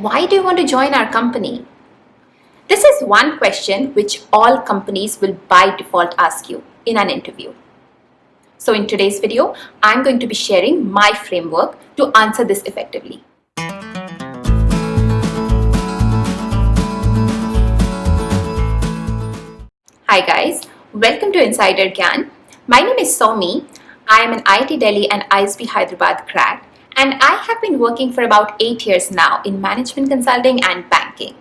Why do you want to join our company? This is one question which all companies will by default ask you in an interview. So in today's video, I'm going to be sharing my framework to answer this effectively. Hi guys, welcome to Insider Gyan. My name is Soumi. I am an IIT Delhi and ISB Hyderabad grad, and I have been working for about 8 years now in management consulting and banking.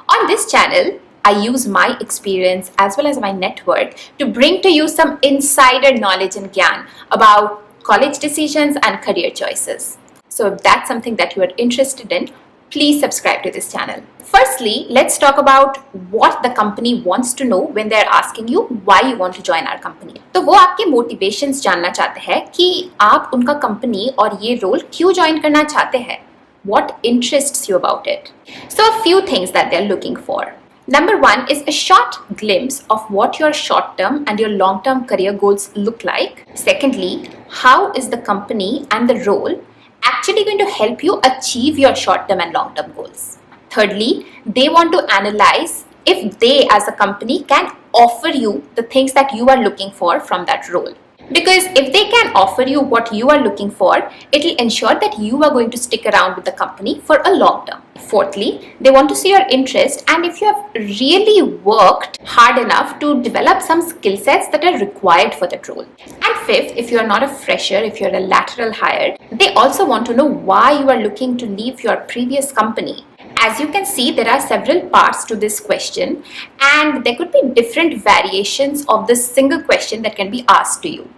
On this channel, I use my experience as well as my network to bring to you some insider knowledge and gyan about college decisions and career choices. So if that's something that you are interested in, please subscribe to this channel. Firstly, let's talk about what the company wants to know when they're asking you why you want to join our company. तो वो आपके motivations जानना चाहते हैं कि आप उनका company और ये role क्यों join करना चाहते हैं. What interests you about it? So a few things that they're looking for. Number one is a short glimpse of what your short-term and your long-term career goals look like. Secondly, how is the company and the role actually going to help you achieve your short-term and long-term goals? Thirdly, they want to analyze if they as a company can offer you the things that you are looking for from that role. Because if they can offer you what you are looking for, it will ensure that you are going to stick around with the company for a long term. Fourthly, they want to see your interest and if you have really worked hard enough to develop some skill sets that are required for that role. And fifth, if you are not a fresher, if you're a lateral hire, they also want to know why you are looking to leave your previous company. As you can see, there are several parts to this question and there could be different variations of this single question that can be asked to you.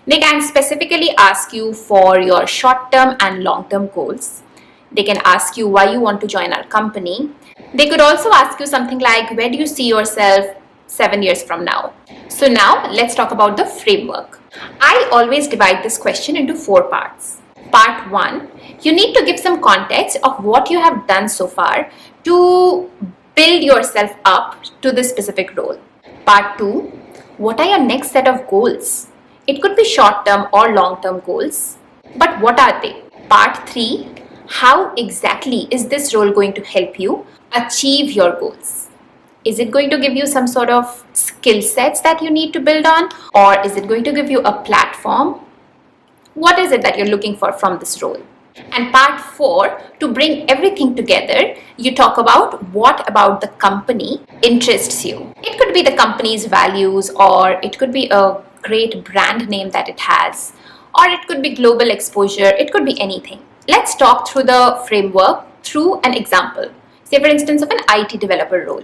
They can specifically ask you for your short-term and long-term goals. They can ask you why you want to join our company. They could also ask you something like, where do you see yourself 7 years from now? So now let's talk about the framework. I always divide this question into 4 parts. Part 1, you need to give some context of what you have done so far to build yourself up to this specific role. Part 2, what are your next set of goals? It could be short-term or long-term goals, but what are they? Part 3, how exactly is this role going to help you achieve your goals? Is it going to give you some sort of skill sets that you need to build on, or is it going to give you a platform? What is it that you're looking for from this role? And part 4, to bring everything together, you talk about what about the company interests you. It could be the company's values, or it could be a great brand name that it has, or it could be global exposure, it could be anything. Let's talk through the framework through an example. Say for instance of an IT developer role.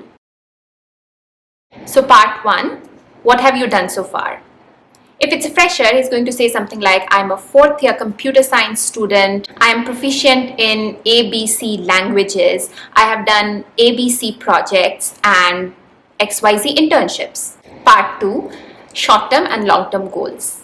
So part 1, what have you done so far? If it's a fresher, he's going to say something like, I'm a 4th year computer science student. I am proficient in ABC languages. I have done ABC projects and XYZ internships. Part 2, short-term and long-term goals.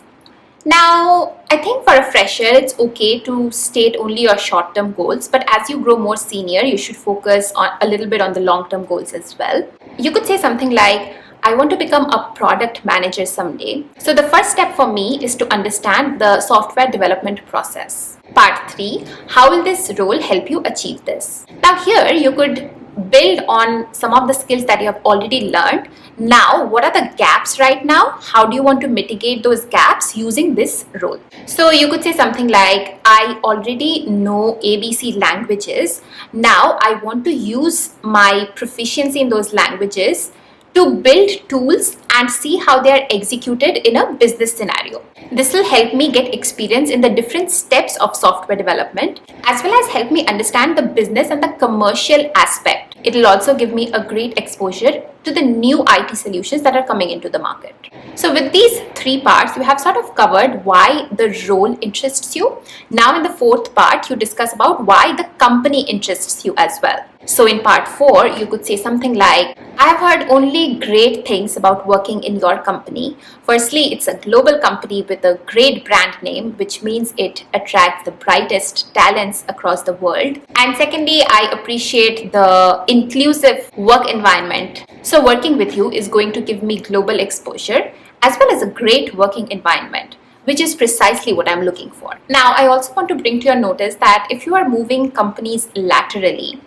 Now, I think for a fresher, it's okay to state only your short-term goals, but as you grow more senior, you should focus on a little bit on the long-term goals as well. You could say something like, I want to become a product manager someday. So the first step for me is to understand the software development process. Part 3, how will this role help you achieve this? Now here you could build on some of the skills that you have already learned. Now, what are the gaps right now? How do you want to mitigate those gaps using this role? So you could say something like, I already know ABC languages. Now I want to use my proficiency in those languages to build tools and see how they are executed in a business scenario. This will help me get experience in the different steps of software development, as well as help me understand the business and the commercial aspect. It will also give me a great exposure to the new IT solutions that are coming into the market. So with these 3 parts, you have sort of covered why the role interests you. Now in the 4th part, you discuss about why the company interests you as well. So in part 4, you could say something like, I have heard only great things about working in your company. Firstly, it's a global company with a great brand name, which means it attracts the brightest talents across the world. And secondly, I appreciate the inclusive work environment. So working with you is going to give me global exposure as well as a great working environment, which is precisely what I'm looking for. Now, I also want to bring to your notice that if you are moving companies laterally,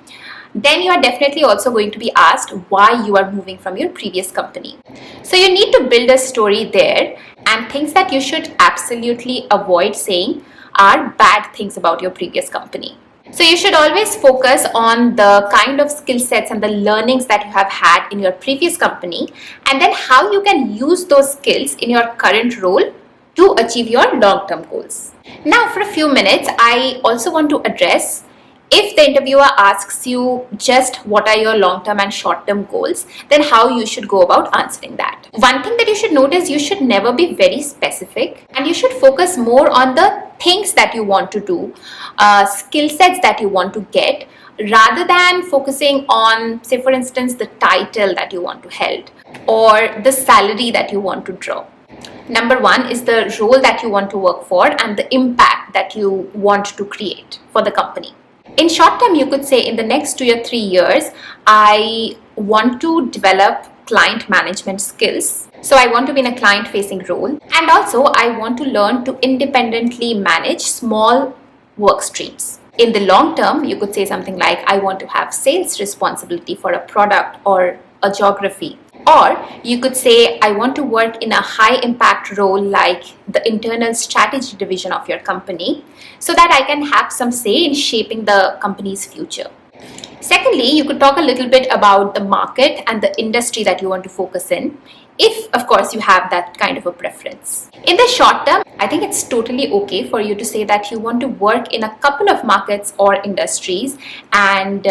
then you are definitely also going to be asked why you are moving from your previous company. So you need to build a story there, and things that you should absolutely avoid saying are bad things about your previous company. So you should always focus on the kind of skill sets and the learnings that you have had in your previous company, and then how you can use those skills in your current role to achieve your long-term goals. Now, for a few minutes, I also want to address, if the interviewer asks you just what are your long-term and short-term goals, then how you should go about answering that. One thing that you should note is you should never be very specific, and you should focus more on the things that you want to do, skill sets that you want to get, rather than focusing on, say for instance, the title that you want to hold or the salary that you want to draw. Number one is the role that you want to work for and the impact that you want to create for the company. In short term, you could say in the next 2 or 3 years, I want to develop client management skills. So I want to be in a client facing role, and also I want to learn to independently manage small work streams. In the long term, you could say something like, I want to have sales responsibility for a product or a geography. Or you could say, I want to work in a high impact role like the internal strategy division of your company, so that I can have some say in shaping the company's future. Secondly, you could talk a little bit about the market and the industry that you want to focus in, if of course you have that kind of a preference. In the short term, I think it's totally okay for you to say that you want to work in a couple of markets or industries and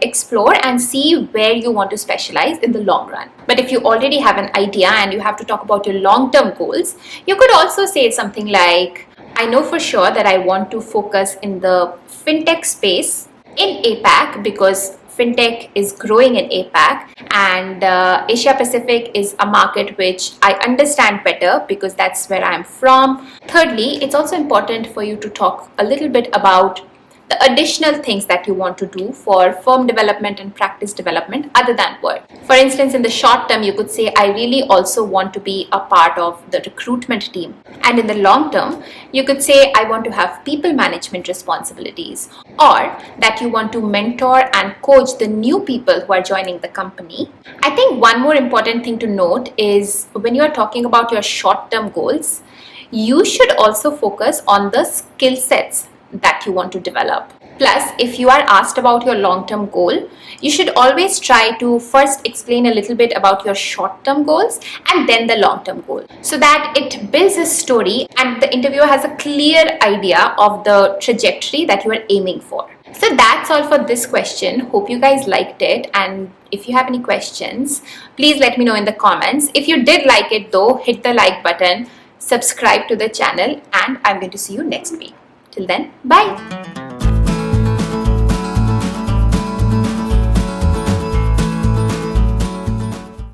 explore and see where you want to specialize in the long run. But if you already have an idea and you have to talk about your long-term goals, you could also say something like, I know for sure that I want to focus in the fintech space in APAC, because fintech is growing in APAC, and Asia Pacific is a market which I understand better because that's where I'm from. Thirdly, it's also important for you to talk a little bit about the additional things that you want to do for firm development and practice development other than work. For instance, in the short term, you could say, I really also want to be a part of the recruitment team. And in the long term, you could say, I want to have people management responsibilities, or that you want to mentor and coach the new people who are joining the company. I think one more important thing to note is, when you are talking about your short-term goals, you should also focus on the skill sets that you want to develop. Plus, if you are asked about your long-term goal, you should always try to first explain a little bit about your short-term goals and then the long-term goal, so that it builds a story and the interviewer has a clear idea of the trajectory that you are aiming for. So that's all for this question. Hope you guys liked it, and if you have any questions, please let me know in the comments. If you did like it though, hit the like button, subscribe to the channel, and I'm going to see you next week. Till then, bye.